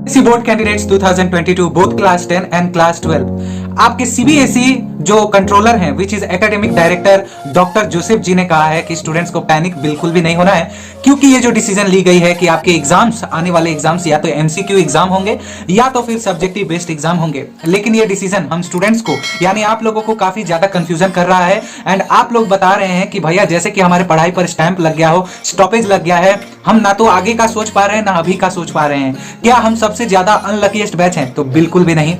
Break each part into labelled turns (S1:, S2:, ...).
S1: CBSE board candidates 2022 both class 10 and class 12 आपके CBSE जो controller हैं which is academic director doctor Joseph ji ने कहा है कि स्टूडेंट्स को पैनिक बिल्कुल भी नहीं होना है, क्योंकि ये जो डिसीजन ली गई है कि आपके एग्जाम्स आने वाले एग्जाम्स या तो एमसीक्यू एग्जाम होंगे या तो फिर सब्जेक्टिव बेस्ड एग्जाम होंगे। लेकिन ये डिसीजन हम स्टूडेंट्स को यानी आप लोगों को काफी ज्यादा कंफ्यूजन कर रहा है। एंड आप लोग बता रहे हैं कि भैया जैसे कि हमारे पढ़ाई पर स्टैंप लग गया हो, स्टॉपेज लग गया है, हम ना तो आगे का सोच पा रहे हैं ना अभी का सोच पा रहे हैं, क्या हम सबसे ज्यादा अनलकीएस्ट बैच हैं? तो बिल्कुल भी नहीं।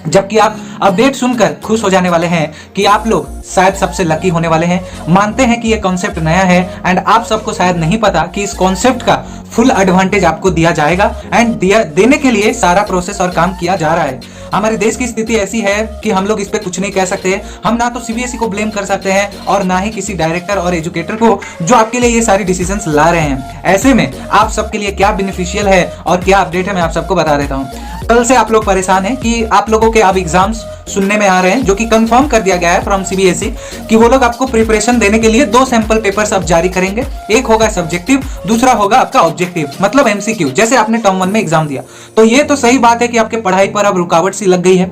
S1: जबकि आप अपडेट सुनकर खुश हो जाने वाले हैं कि आप लोग शायद सबसे लकी होने वाले हैं। मानते हैं कि ये कॉन्सेप्ट नया है एंड आप सबको शायद नहीं पता कि इस कॉन्सेप्ट का फुल एडवांटेज आपको दिया जाएगा एंड देने के लिए सारा प्रोसेस और काम किया जा रहा है। हमारे देश की स्थिति ऐसी है कि हम लोग इस पे कुछ नहीं कह सकते। हम ना तो सीबीएसई को ब्लेम कर सकते हैं और ना ही किसी डायरेक्टर और एजुकेटर को जो आपके लिए ये सारी डिसीजंस ला रहे हैं। ऐसे में आप सबके लिए क्या बेनिफिशियल है और क्या अपडेट है मैं आप सबको बता देता हूँ। कल से आप लोग परेशान हैं कि आप लोगों के अब एग्जाम्स सुनने में आ रहे हैं, जो कि कंफर्म कर दिया गया है फ्रॉम सीबीएसई कि वो लोग आपको प्रिपरेशन देने के लिए 2 सैंपल पेपर्स अब जारी करेंगे। एक होगा सब्जेक्टिव, दूसरा होगा आपका ऑब्जेक्टिव, मतलब एमसीक्यू, जैसे आपने टर्म 1 में एग्जाम दिया। तो ये तो सही बात है कि आपके पढ़ाई पर अब रुकावट सी लग गई है,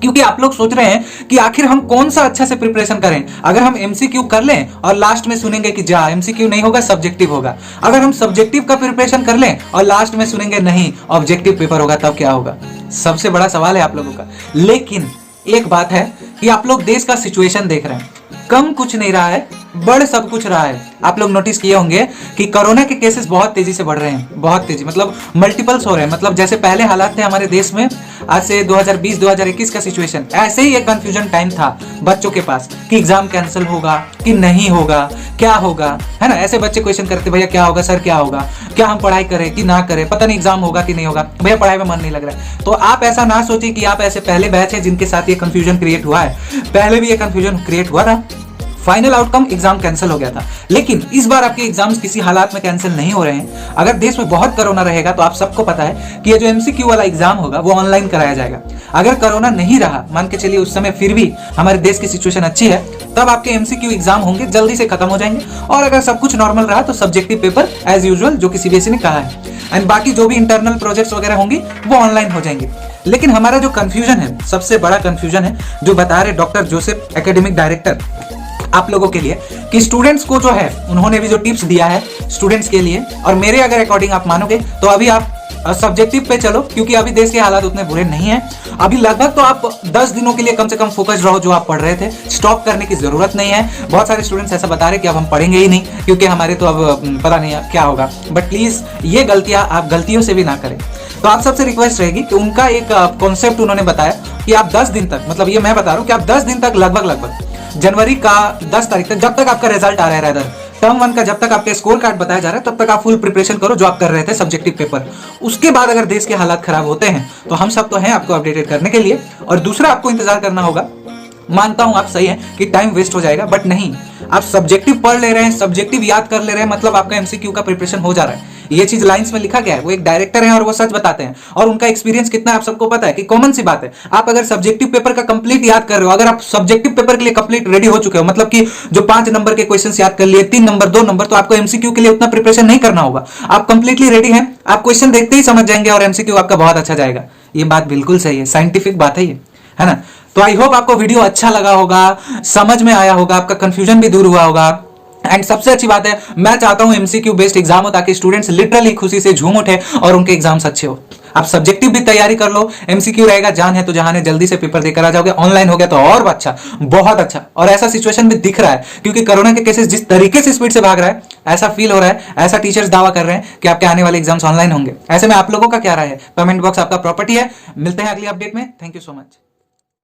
S1: क्योंकि आप लोग सोच रहे हैं कि आखिर हम कौन सा अच्छा से प्रिपरेशन करें। अगर हम एमसीक्यू कर लें और लास्ट में सुनेंगे कि जा एमसीक्यू नहीं होगा सब्जेक्टिव होगा, अगर हम सब्जेक्टिव का प्रिपरेशन कर लें और लास्ट में सुनेंगे नहीं ऑब्जेक्टिव पेपर होगा, तब क्या होगा? सबसे बड़ा सवाल है आप लोगों का। लेकिन एक बात है कि आप लोग देश का सिचुएशन देख रहे हैं, कम कुछ नहीं रहा है, बढ़ सब कुछ रहा है। आप लोग नोटिस किए होंगे कि कोरोना के केसेस बहुत तेजी से बढ़ रहे हैं, बहुत तेजी, मतलब मल्टीपल्स हो रहे हैं। मतलब जैसे पहले हालात थे हमारे देश में, आज से 2020-2021 का सिचुएशन, ऐसे ही एक कंफ्यूजन टाइम था बच्चों के पास कि एग्जाम कैंसिल होगा कि नहीं होगा, क्या होगा, है ना। ऐसे बच्चे क्वेश्चन करते भैया क्या होगा सर, क्या होगा, क्या हम पढ़ाई करें कि ना करें, पता नहीं एग्जाम होगा कि नहीं होगा, भैया पढ़ाई में मन नहीं लग रहा है। तो आप ऐसा ना सोचिए कि आप ऐसे पहले बैच है जिनके साथ ये कंफ्यूजन क्रिएट हुआ है। पहले भी ये कंफ्यूजन क्रिएट हुआ था, फाइनल आउटकम एग्जाम कैंसिल हो गया था। लेकिन इस बार आपके एग्जाम्स किसी हालात में कैंसिल नहीं हो रहे हैं। अगर देश में बहुत कोरोना रहेगा तो आप सबको पता है कि ये जो एमसीक्यू वाला एग्जाम होगा वो ऑनलाइन कराया जाएगा। अगर कोरोना नहीं रहा, मान के चलिए उस समय फिर भी हमारे देश की सिचुएशन अच्छी है, तब आपके एमसीक्यू एग्जाम होंगे, जल्दी से खत्म हो जाएंगे। और अगर सब कुछ नॉर्मल रहा तो सब्जेक्टिव पेपर एज यूजुअल, जो कि सीबीएसई ने कहा है, एंड बाकी जो भी इंटरनल प्रोजेक्ट्स वगैरह होंगी वो ऑनलाइन हो जाएंगे। लेकिन हमारा जो कंफ्यूजन है, सबसे बड़ा कंफ्यूजन है जो बता रहे डॉक्टर जोसेफ एकेडमिक डायरेक्टर आप लोगों के लिए, कि स्टूडेंट्स को जो है उन्होंने भी जो टिप्स दिया है स्टूडेंट्स के लिए, और मेरे अगर अकॉर्डिंग आप मानोगे तो अभी आप सब्जेक्टिव पे चलो, क्योंकि अभी देश के हालात उतने बुरे नहीं हैं। अभी लगभग तो आप 10 दिनों के लिए कम से कम फोकस रहो जो आप पढ़ रहे थे, स्टॉप करने की जरूरत नहीं है। बहुत सारे स्टूडेंट्स ऐसा बता रहे कि अब हम पढ़ेंगे ही नहीं क्योंकि हमारे तो अब पता नहीं क्या होगा। बट प्लीज ये गलतियां आप गलतियों से भी ना करें। तो आप सबसे रिक्वेस्ट रहेगी कि उनका एक कॉन्सेप्ट उन्होंने बताया कि आप 10 दिन तक, मतलब ये मैं बता रहा हूँ कि आप 10 दिन तक लगभग जनवरी का 10 तारीख तक, जब तक आपका रिजल्ट आ रहा है, टर्म 1 का जब तक आपके स्कोर कार्ड बताया जा रहा है, तब तक आप फुल प्रिपरेशन करो जो आप कर रहे थे सब्जेक्टिव पेपर। उसके बाद अगर देश के हालात खराब होते हैं तो हम सब तो हैं आपको अपडेटेड करने के लिए, और दूसरा आपको इंतजार करना होगा। मानता हूं आप सही है कि टाइम वेस्ट हो जाएगा, बट नहीं, आप सब्जेक्टिव पढ़ ले रहे हैं, सब्जेक्टिव याद कर ले रहे हैं, मतलब आपका एमसीक्यू का प्रिपरेशन हो जा रहा है। ये चीज लाइंस में लिखा गया है, वो एक डायरेक्टर है और वो सच बताते हैं, और उनका एक्सपीरियंस कितना आप सबको पता है कि कॉमन सी बात है। आप अगर सब्जेक्टिव पेपर का कंप्लीट याद कर रहे हो, अगर आप सब्जेक्टिव पेपर के लिए कंप्लीट रेडी हो चुके हो, मतलब कि जो 5 नंबर के क्वेश्चंस याद कर लिए, 3 नंबर 2 नंबर, तो आपको एमसीक्यू के लिए उतना प्रिपरेशन नहीं करना होगा। आप कंप्लीटली रेडी हैं, आप क्वेश्चन देखते ही समझ जाएंगे और एमसीक्यू आपका बहुत अच्छा जाएगा। ये बात बिल्कुल सही है, साइंटिफिक बात है ये, है ना। तो आई होप आपको वीडियो अच्छा लगा होगा, समझ में आया होगा, आपका कंफ्यूजन भी दूर हुआ होगा। एंड सबसे अच्छी बात है, मैं चाहता हूं एमसीक्यू बेस्ड एग्जाम हो ताकि स्टूडेंट्स लिटरली खुशी से झूम उठे और उनके एग्जाम्स अच्छे हो। आप सब्जेक्टिव भी तैयारी कर लो, एमसीक्यू रहेगा, जान है तो जहां है, जल्दी से पेपर देकर आ जाओगे। ऑनलाइन हो गया तो और अच्छा, बहुत अच्छा। और ऐसा सिचुएशन भी दिख रहा है क्योंकि कोरोना के केसेस जिस तरीके से स्पीड से भाग रहा है, ऐसा फील हो रहा है, ऐसा टीचर्स दावा कर रहे हैं कि आपके आने वाले एग्जाम्स ऑनलाइन होंगे। ऐसे में आप लोगों का क्या राय है? कमेंट बॉक्स आपका प्रॉपर्टी है। मिलते हैं अगली अपडेट में। Thank you so much.